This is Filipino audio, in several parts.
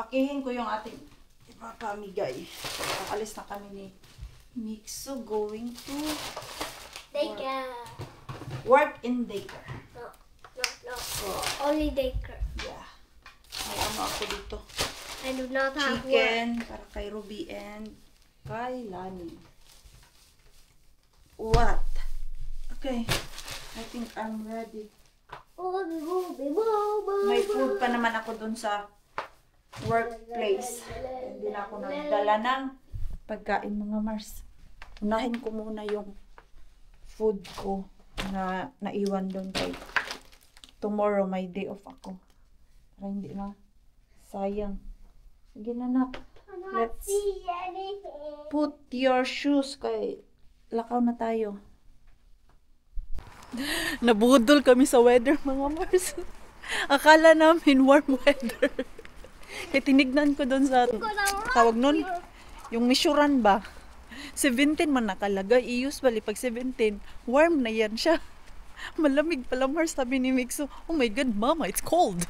pakihin ko yung ating ipapamigay. Alis na kami ni Mixo going to Daycare. Work in daycare. No. So, Only daycare. yeah. May ano ako dito. I do not have work. Chicken para kay Ruby and kay Lani. What? Okay. I think I'm ready. May food pa naman ako dun sa workplace. Hindi na ako nagdala ng pagkain, mga Mars. Unahin ko muna yung food ko na naiwan dun kay tomorrow may day off ako. Para hindi na sayang. Sige na, nak. Let's put your shoes kay lakaw na tayo. Nabudol kami sa weather, mga Mars. Akala namin warm weather. Kaya tinignan ko doon sa tawag nun, yung misuran ba? 17 man nakalagay. Usually pag 17, warm na yan siya. Malamig pala, Mars, sabi ni Mixo. Oh my God, Mama, it's cold.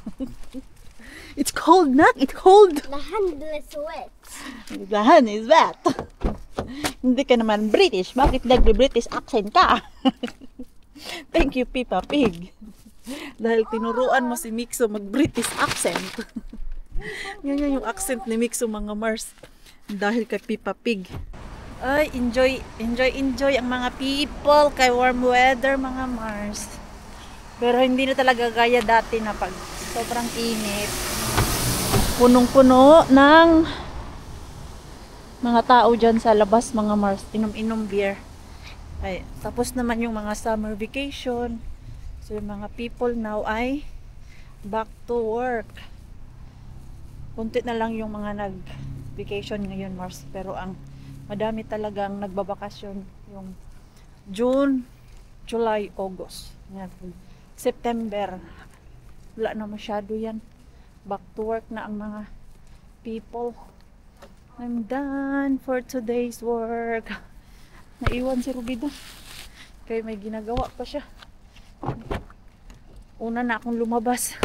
It's cold, nak. It's cold. The handle is wet. The hand is wet. Hindi ka naman British. Bakit nagbe-British accent ka? Thank you, Peppa Pig. Dahil tinuruan mo si Mixo mag-British accent. Yan yung accent ni Mixo, mga Mars. Dahil kay Peppa Pig. Ay, enjoy ang mga people kay warm weather, mga Mars. Pero hindi na talaga gaya dati na pag sobrang init. Punong-puno ng mga tao dyan sa labas, mga Mars. Inom-inom beer. Ay, tapos naman yung mga summer vacation. So yung mga people now ay back to work. Kunti na lang yung mga nag-vacation ngayon, Mars. Pero ang madami talagang nagbabakasyon yung June, July, August. Yan. September. Wala na masyado yan. Back to work na ang mga people. I'm done for today's work. Naiwan si Ruby doon. Kaya may ginagawa pa siya. Una na akong lumabas.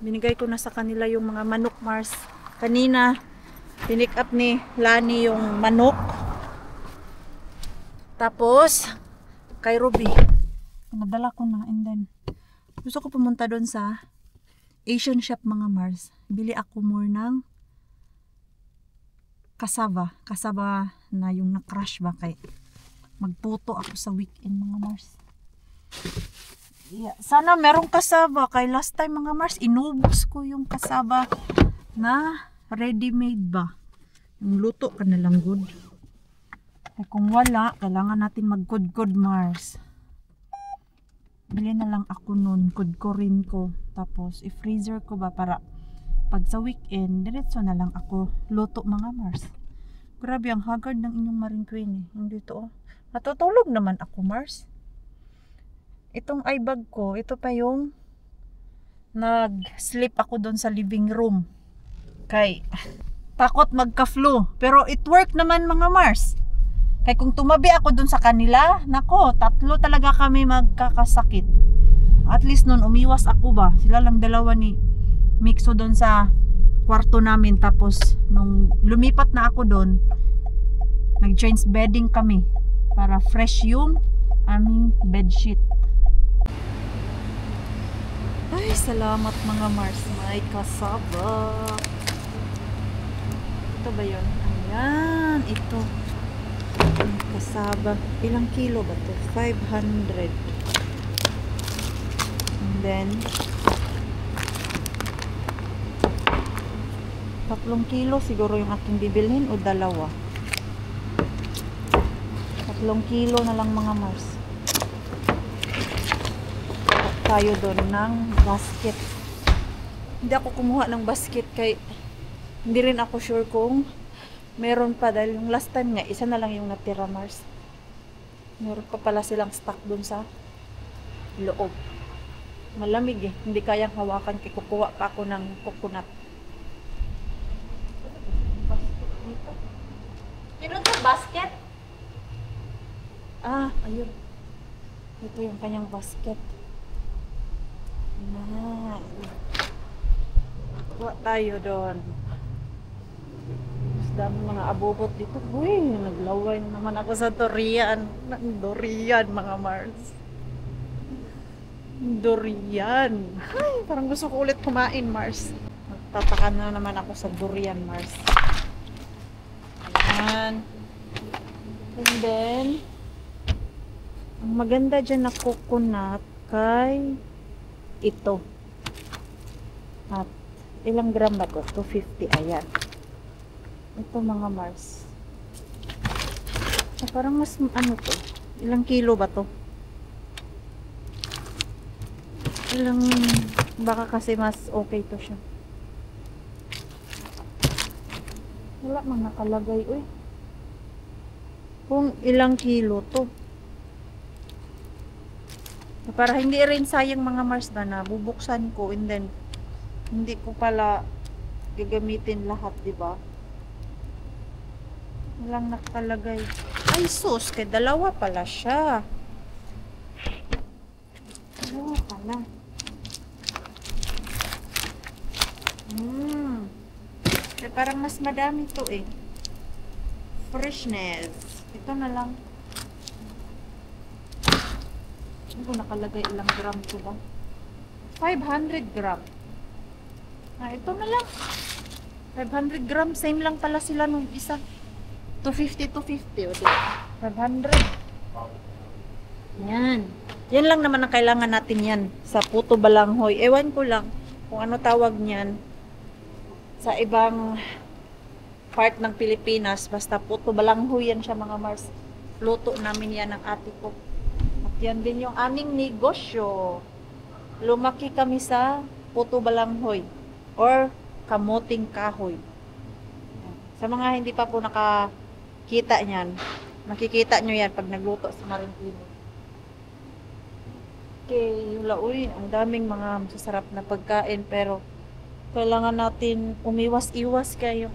Binigay ko na sa kanila yung mga manok, Mars. Kanina, pinick up ni Lani yung manok. Tapos, kay Ruby, nadala ko na. And then, gusto ko pumunta doon sa Asian shop, mga Mars. Bili ako more ng kasaba na yung na-crush ba kay magputo ako sa weekend, mga Mars. Yeah. Sana merong kasaba kay last time, mga Mars, inubos ko yung kasaba na ready-made ba. Yung luto ka na lang good. Kaya kung wala, kailangan natin mag-good, Mars. Bili na lang ako nun, rin ko. Tapos i-freezer ko ba para pag sa weekend, diretso na lang ako luto, mga Mars. Grabe, ang haggard ng inyong Maring Queen eh. Hindi to, oh. Natutulog naman ako, Mars. Itong eye bag ko, ito pa yung nag-sleep ako doon sa living room. Kay takot magka-flu. Pero it worked naman, mga Mars. Kay kung tumabi ako doon sa kanila, nako, 3 talaga kami magkakasakit. At least noon, umiwas ako ba. Sila lang dalawa ni Mixo doon sa kwarto namin. Tapos nung lumipat na ako doon, nag-change bedding kami para fresh yung aming bedsheet. Ay, salamat, mga Mars. May kasaba. Ito ba yun? Ayan, ito. May kasaba. Ilang kilo ba ito? 500. And then 3 kilo siguro yung aking bibilhin o 2. 3 kilo na lang, mga Mars. Tayo doon ng basket. Hindi ako kumuha ng basket kay hindi rin ako sure kung meron pa, dahil yung last time nga isa na lang yung natira, Mars. Meron pa pala silang stock doon sa loob. Malamig eh, hindi kayang hawakan, kaya kukuha pa ako ng coconut. You know the basket? Ah, ayun. Ito yung kanyang basket. Kuha tayo doon. Dami mga abobot dito. Uy, naglaway naman ako sa durian. Durian, mga Mars. Durian. Ay, parang gusto ko ulit kumain, Mars. Magtataka na naman ako sa durian, Mars. Ayan. And then, ang maganda dyan na coconut kay ito. At ilang gram ba to? 250. Ayan. Ito mga Mars. Parang mas ano to? Ilang kilo ba to? Baka kasi mas okay to siya. Wala mang nakalagay. Uy. Kung ilang kilo to. Para hindi rin sayang mga Mars ba na bubuksan ko and then hindi ko pala gagamitin lahat, di ba? Walang nakalagay. Ay sus, kay dalawa pala siya. Dalawa pala. Eh, parang mas madami to eh. Freshness. Ito na lang. Hindi ko nakalagay ilang gram to ba? 500 gram. Ito na lang. 500 gram. Same lang pala sila nung isa. 250, 250. O, diba? 500. Yan. Yan lang naman ang kailangan natin yan. Sa puto balanghoy. Ewan ko lang kung ano tawag niyan. Sa ibang part ng Pilipinas. Basta puto balanghoy yan siya mga Mars. Luto namin yan ng ate ko. At yan din yung aming negosyo. Lumaki kami sa puto balanghoy. Or kamuting kahoy. Sa mga hindi pa po nakakita niyan, makikita nyo yan pag nagluto sa Marikina. Okay, Yula, uy, ang daming mga masasarap na pagkain pero kailangan natin umiwas-iwas kay yung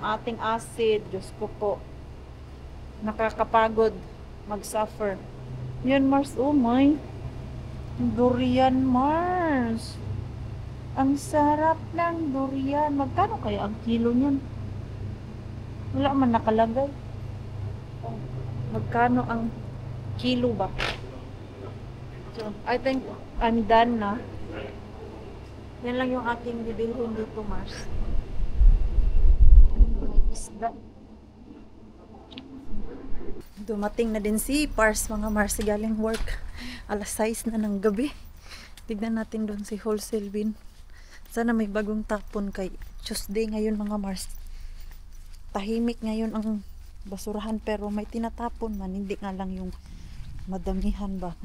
ating acid. Diyos ko po, nakakapagod mag-suffer. Yan Mars, oh my durian Mars. Ang sarap ng durian. Magkano kaya ang kilo niyan? Wala man nakalagay. Magkano ang kilo ba? So, I think I'm done na. Yan lang yung ating bibilhin dito, Mars. May isda. Dumating na din si Pars, mga Mars, galing work. Alas 6 na ng gabi. Tignan natin doon si Wholesale Bin. Sana may bagong tapon kay Tuesday ngayon mga Mars. Tahimik ngayon ang basurahan pero may tinatapon man. Hindi nga lang yung madamihan ba.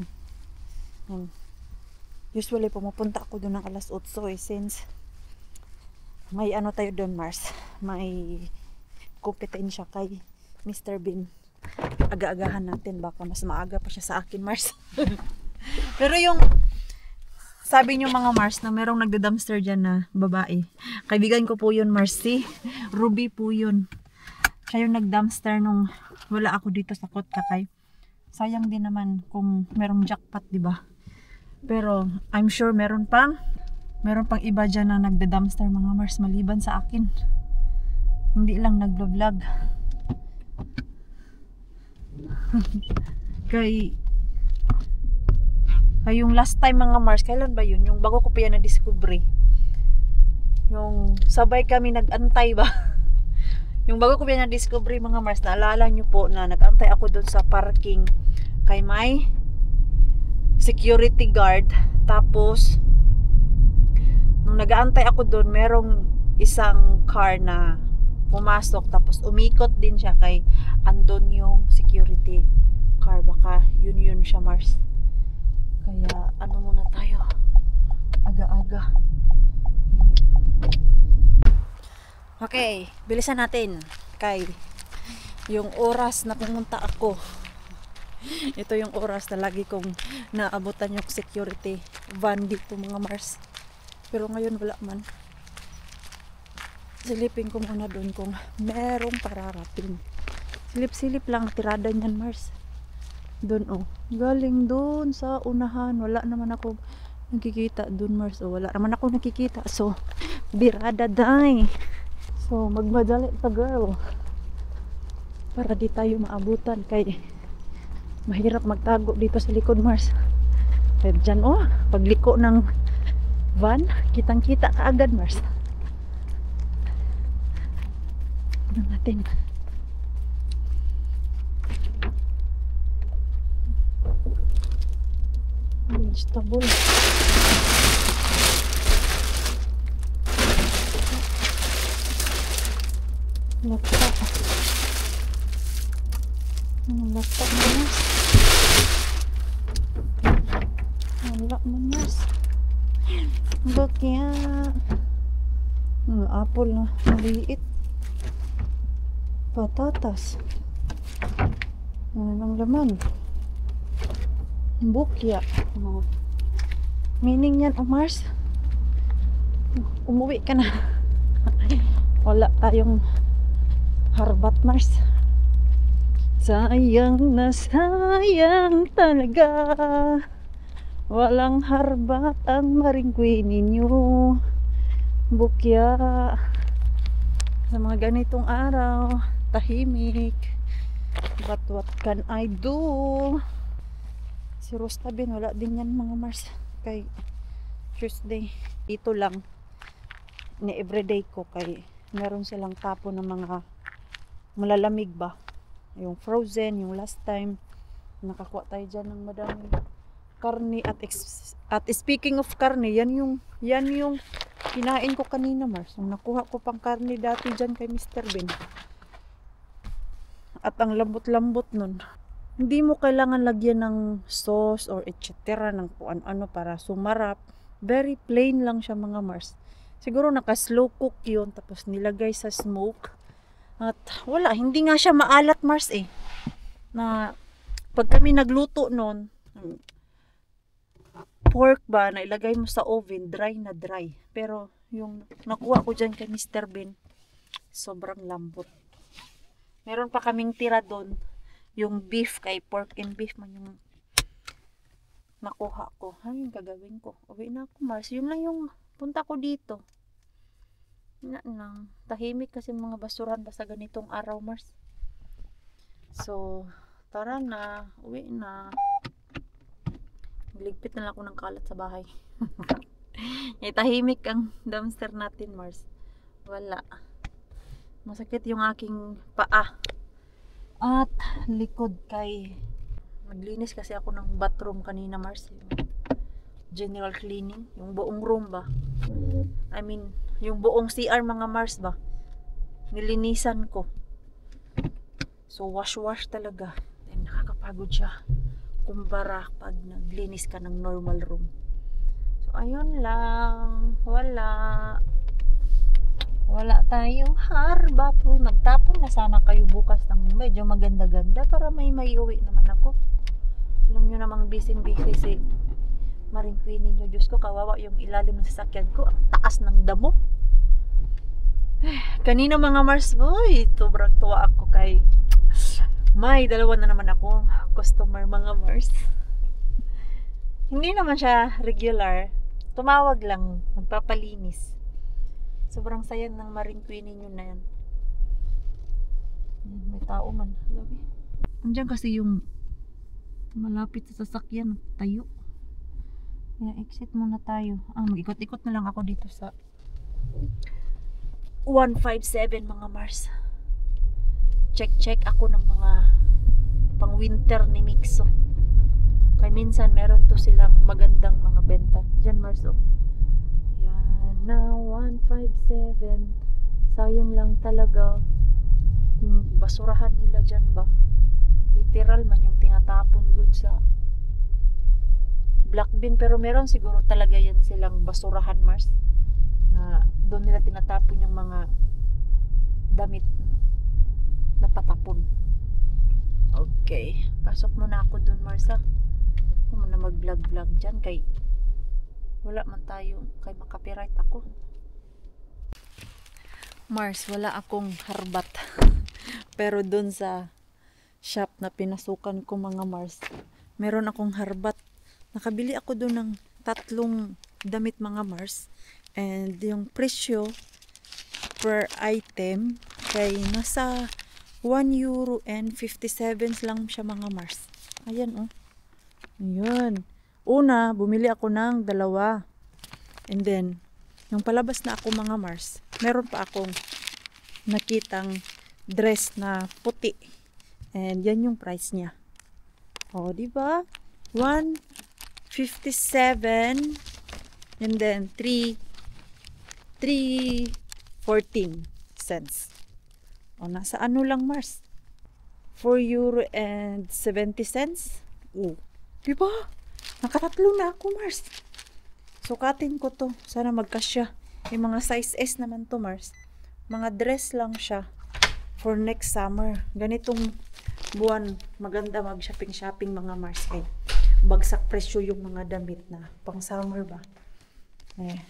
Usually pumupunta ako doon ng alas 8 since may ano tayo doon Mars. May kompetensya kay Mr. Bean. Aga-agahan natin. Baka mas maaga pa siya sa akin Mars. Pero yung sabi nyo mga Mars na merong nagda-dumpster dyan na babae. Kaibigan ko po yun Mars. Si Ruby po yun. Siya yung nag-dumpster nung wala ako dito sa Kotkakay. Sayang din naman kung merong jackpot, di ba? Pero I'm sure meron pang iba dyan na nagda-dumpster mga Mars maliban sa akin. Hindi lang nag-vlog. Yung last time mga Mars, kailan ba yun? Yung bago ko pa yan na-discovery. Yung sabay kami nag-antay ba? Yung bago ko pa yan na-discovery mga Mars, naalala nyo po na nag-antay ako doon sa parking kay may security guard. Tapos, nung nag-aantay ako doon, merong isang car na pumasok. Tapos, umikot din siya kay andon yung security car. Baka yun siya Mars. Kaya ano muna tayo aga-aga. Okay, bilisan natin kay yung oras na pumunta ako. Ito yung oras na lagi kong naabutan yung security van dito mga Mars. Pero ngayon wala man. Silipin ko muna doon kung merong pararating. Silip-silip lang tirada niyan Mars. Doon oh. Galing doon sa unahan. Wala naman ako nakikita doon Mars. Oh, wala naman ako nakikita. So, birada day. So, So, magmadali ta girl. Para di tayo maabutan kay mahirap magtago dito sa likod Mars. Kaya dyan pagliko ng van, kitang kita kaagad Mars. Tignan natin. Vegetable. Lata. Lata mo Mars. Wala mo Mars. Bakya. Apple na maliit. Patatas. Ano lang laman? Bukya. Meaning yan, Mars. Umuwi ka na. Wala tayong harbat, Mars. Sayang na sayang talaga. Walang harbat ang maringkwin ninyo. Bukya. Sa mga ganitong araw, tahimik. But what can I do? Si Rostabin, wala din yan mga Mars. Kay Tuesday, ito lang ni everyday ko kay meron silang tapo ng mga malalamig ba. Yung frozen, yung last time nakakuha tayo dyan ng madaming karne at speaking of karne, yan yung kinain ko kanina Mars. Yung nakuha ko pang karne dati dyan kay Mr. Ben. At ang lambot-lambot nun. Hindi mo kailangan lagyan ng sauce or etc. ng kung ano para sumarap. Very plain lang siya mga Mars. Siguro naka-slow cook yun tapos nilagay sa smoke. At wala, hindi nga siya maalat Mars Na pag kami nagluto nun, pork ba na ilagay mo sa oven, dry na dry. Pero yung nakuha ko dyan kay Mr. Ben, sobrang lambot. Meron pa kaming tira doon. Yung beef, kay pork and beef man yung nakuha ko. Ay, yung gagawin ko. Uwi na ako Mars. Yun lang yung punta ko dito. Tahimik kasi mga basuran ba sa ganitong araw Mars. So, tara na. Uwi na. Ligpit na lang ako ng kalat sa bahay. Tahimik ang dumpster natin Mars. Wala. Masakit yung aking paa. At likod kay naglinis kasi ako ng bathroom kanina Mars. General cleaning. Yung buong room ba. I mean, yung buong CR mga Mars ba. Nilinisan ko. So wash talaga. And nakakapagod siya. Kumpara pag naglinis ka ng normal room. So ayun lang. Wala tayong harbat. Uy, magtapon na sana kayo bukas ng medyo maganda-ganda para may uwi naman ako. Alam nyo namang busy-busy si Maringkwin ninyo. Diyos ko, kawawa yung ilalim ng sasakyan ko. Ang taas ng damo. Kanina mga Mars, boy, sobrang tuwa ako kay may dalawa na naman ako customer mga Mars. Hindi naman siya regular. Tumawag lang, magpapalinis. Sobrang saya ng Maringkwin ninyo na yan. May tao man. Andiyan kasi yung malapit sa sasakyan, tayo. Kaya exit muna tayo. Mag-ikot-ikot na lang ako dito sa 157 mga Mars. Check ako ng mga pang winter ni Mixo. Kaya minsan meron to silang magandang mga benta. Diyan Mars Yan na 157. Sayang lang talaga yung basurahan nila dyan ba. Literal man yung tinatapon good sa black bin, pero meron siguro talaga yan silang basurahan Mars na doon nila tinatapon yung mga damit na patapon. Okay, pasok muna ako doon Mars Huwag mo na mag vlog dyan kay wala man tayo kay makapiright ako Mars. Wala akong harbat pero doon sa shop na pinasukan ko mga Mars, meron akong harbat. Nakabili ako doon ng 3 damit mga Mars. And yung presyo per item. Kaya nasa 1 euro and 57 lang siya mga Mars. Ayan oh. Ayan. Una, bumili ako ng dalawa. And then, nung palabas na ako mga Mars, meron pa akong nakitang dress na puti. And yan yung price niya. O, diba? 157 and then 3.14 cents. O, nasa ano lang Mars? 4 euro and 70 cents. O, diba? Nakatatlo na ako Mars. Sukatin ko to. Sana magkasya. Yung mga size S naman to Mars. Mga dress lang siya for next summer. Ganitong buwan, maganda mag-shopping mga Mars. Ay, bagsak presyo yung mga damit na pang summer ba. Eh,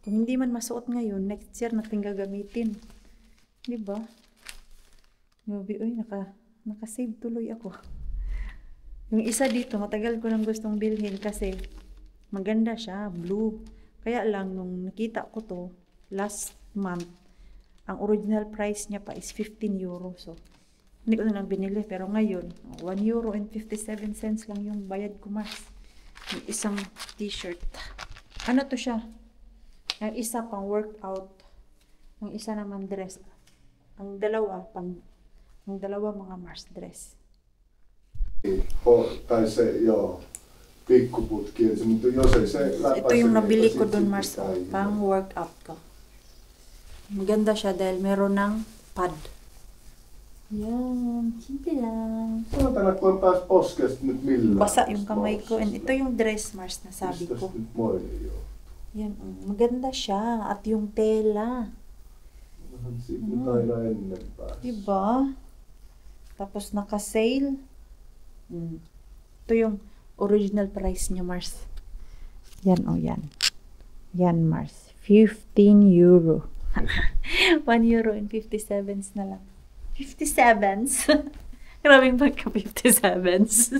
kung hindi man masuot ngayon, next year natin gagamitin. Diba? Grabe, uy, naka-save tuloy ako. Yung isa dito, matagal ko nang gustong bilhin kasi maganda siya, blue. Kaya lang, nung nakita ko to, last month, ang original price niya pa is 15 euro. So, hindi ko na lang binili. Pero ngayon, 1 euro and 57 cents lang yung bayad ko, Mars. Yung isang t-shirt. Ano to siya? Yung isa pang workout. Yung isa naman dress. Ang dalawa mga Mars dress. Tai se, joo, pikkuputki. Mutta jos ei se Ito yung nabili ko dun Mars. Pang workout ko. Maganda siya dahil meron ng pad. Yan. Simple lang. Saatana, kun on taas poskesta nyt millään. Basa yung kamay ko. And ito yung dress Mars na sabi Mistäs ko. nyt moinen joo? Yan. Maganda siya. At yung tela. Vähän siitä aina ennen päässä. Diba? Tapos naka-sale. Ito yung original price niya, Mars. Yan, oh, yan. Yan, Mars. 15 euro. 1 euro and 57 na lang. 57s? Grabing pagka 57s.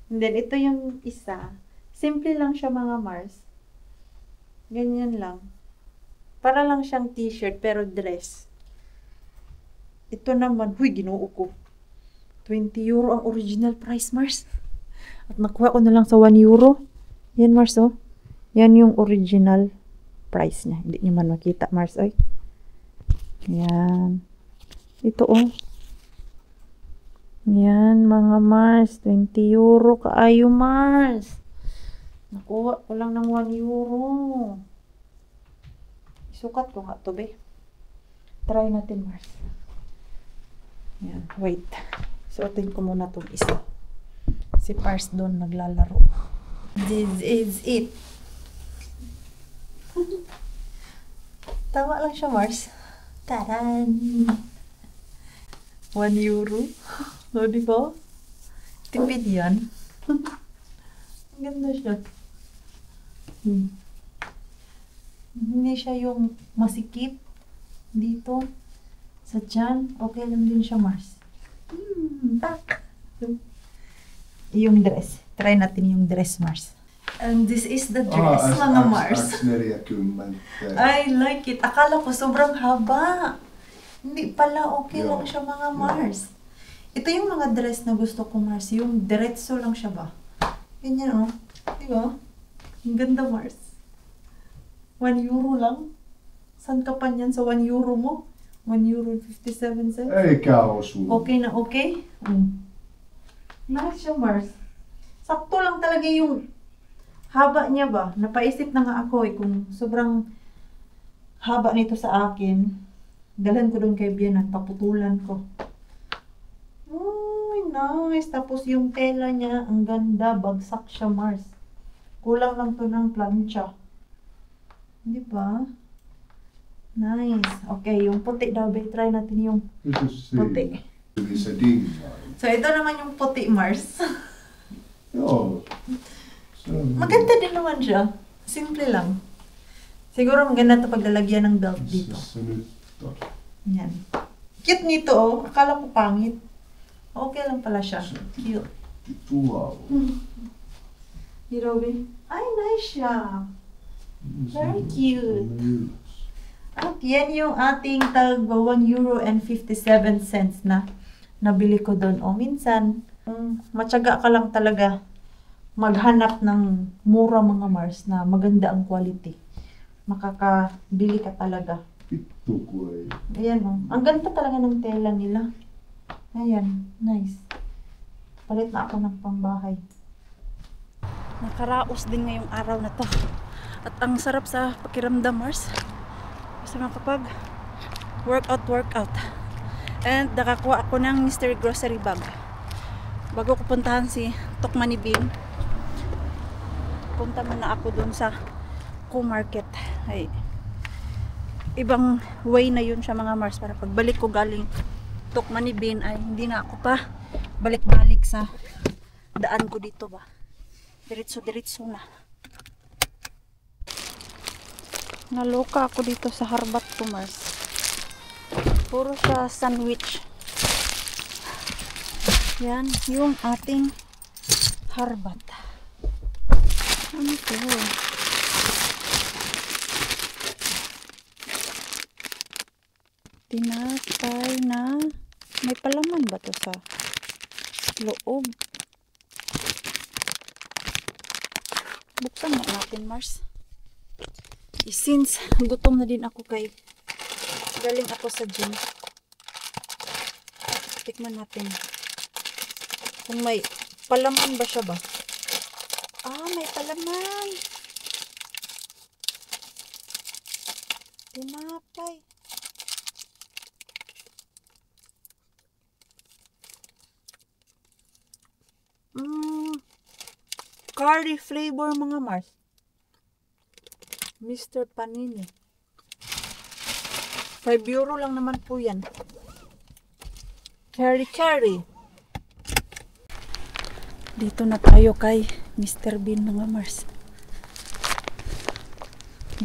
And then, ito yung isa. Simple lang siya, mga Mars. Ganyan lang. Para lang siyang t-shirt, pero dress. Ito naman, huy, ginoo ko. 20 euro ang original price, Mars. At nakuha ko na lang sa 1 euro. Yan, Mars, oh. Yan yung original price niya. Hindi niyo man makita, Mars, oy. Yan. Ito, oh. Yan, mga Mars. 20 euro kaayo, Mars. Nakuha ko lang ng 1 euro. Isukat ko nga to, be. Try natin, Mars. Yan, wait. Suotin ko muna itong isa. Si Pars doon naglalaro. This is it. Tama lang siya, Mars. Taran! 1 euro. O, diba? Tipid yan. Ang ganda siya. Hindi siya yung masikip dito sa tiyan. Okay lang din siya, Mars. Tak. Yung dress. Try natin yung dress, Mars. And this is the dress, mga Mars. I like it. Akala ko sobrang haba. Hindi pala, okay lang siya, mga Mars. Ito yung mga dress na gusto ko, Mars. Yung diretso lang siya ba? Ganyan, oh. Diba? Ang ganda, Mars. 1 euro lang. Saan ka pa niyan sa 1 euro mo? 1 euro 57 cents. Eikä osu. Okay na okay? Nice siya, Mars. Sakto lang talaga yung haba niya ba? Napaisip na nga ako kung sobrang haba nito sa akin. Dalhan ko doon kay Bian at paputulan ko. Uy, nice. Tapos yung tela niya, ang ganda. Bagsak siya, Mars. Kulang lang to ng plancha. Di ba? Nice. Okay, yung puti daw. Try natin yung puti. So, ito naman yung puti, Mars. Joo. Maganda din naman siya. Simple lang. Siguro maganda ito paglalagyan ng belt dito. Yan. Cute nito, oh. Akala ko pangit. Okay lang pala siya. Cute. Hirobi. Ay, nice siya. Very cute. At yan yung ating tag 1 euro and 57 cents na nabili ko doon. O minsan, matyaga ka lang talaga maghanap ng mura mga Mars na maganda ang quality. Makakabili ka talaga. Vittu kun ei. Ayan o. Ang ganda talaga ng tela nila. Ayan. Nice. Palit na ako ng pambahay. Nakaraos din ngayong araw na to. At ang sarap sa pakiramdam, Mars. Basta makapag workout. And nakakuha ako ng mystery grocery bag. Bago ko puntahan si Tokmani Bean, punta muna ako dun sa Co-Market. Ay, ibang way na yun siya mga Mars, para pagbalik ko galing Tokmani Bean ay hindi na ako pa balik-balik sa daan ko dito ba. Diretso na. Naloka ako dito sa Harbat ko, Mars. Puro siya sandwich. Yan, yung ating Harbat. Ano ito? Tinapay na may palaman ba to sa loob? Buksan na natin, Mars. Since gutom na din ako kay galing ako sa gym. Tikman natin kung may palaman ba siya ba. May palaman. Tinapay. Curry flavor mga Mars. Mr. Panini. 5 euro lang naman po yan. Curry. Dito na tayo kay Mr. Bean mga Mars.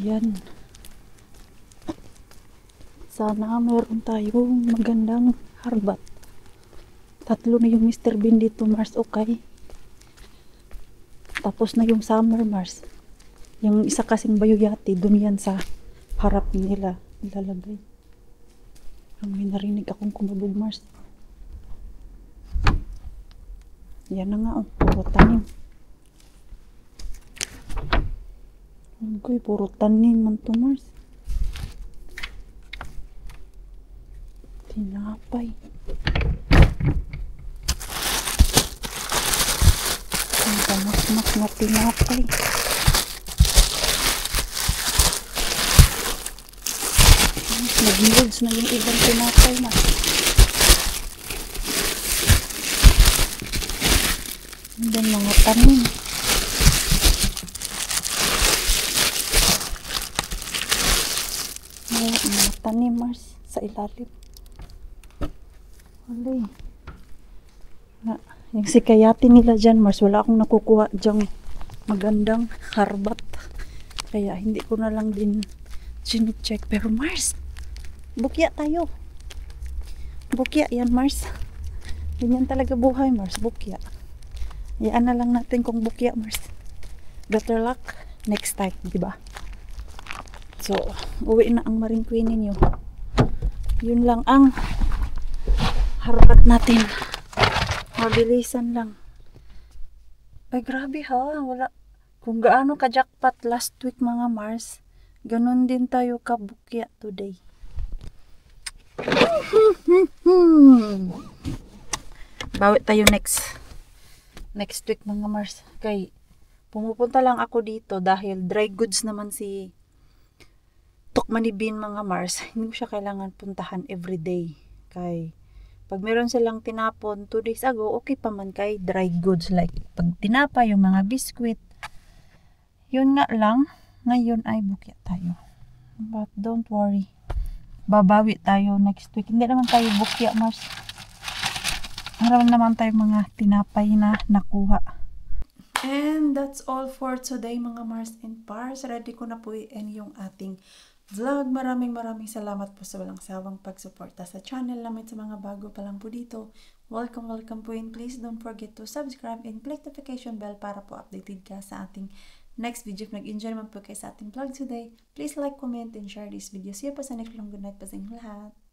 Yan. Sana meron tayong magandang Harbat. 3 na yung Mr. Bean dito, Mars. Okay. Tapos na yung summer, Mars. Yung isa kasing Bayoyati, dun yan sa harap nila ilalagay. May narinig akong kumabog, Mars. Yan na nga, oh. Puro tanim. Puro tanim man to, Mars. Tinapay. Ang tamak-mak na tinapay. Nag-molds na yung ibang tinapay, Mars. Yan mga tanim. Mga tanim, Mars, sa ilalim. Wala. Yung sikayati nila dyan, Mars, wala akong nakukuha dyang magandang Harbat. Kaya hindi ko na lang din check. Pero Mars, bukya tayo. Bukya yan, Mars. Ganyan talaga buhay, Mars. Bukya. Iyan na lang natin kung bukya, Mars. Better luck next time, diba? So, uwi na ang Marine Queen ninyo. Yun lang ang Harbat natin. Mabilisan lang. Ay, grabe ha. Wala. Kung gaano ka-jackpot last week mga Mars, ganun din tayo kabukya today. Bawit tayo next week mga Mars. Kay pumupunta lang ako dito dahil dry goods naman si Tokmani Bean mga Mars. Hindi mo siya kailangan puntahan everyday. Kay pag meron silang tinapon 2 days ago, okay pa man kay dry goods. Like pag tinapa yung mga biskwit. Yun nga lang, ngayon ay bukya tayo. But don't worry. Babawi tayo next week. Hindi naman tayo bukya, Mars. Meron naman tayo mga tinapay na nakuha. And that's all for today mga Mars and Pars. Ready ko na po i-end yung ating vlog. Maraming salamat po sa walang sawang pagsuporta sa channel namin. Sa mga bago pa lang po dito, welcome po, and please don't forget to subscribe and click notification bell para po updated ka sa ating next video. If nag-enjoy naman po kayo sa ating vlog today, please like, comment, and share this video. See you pa sa next vlog. Good night pa sa inyong lahat.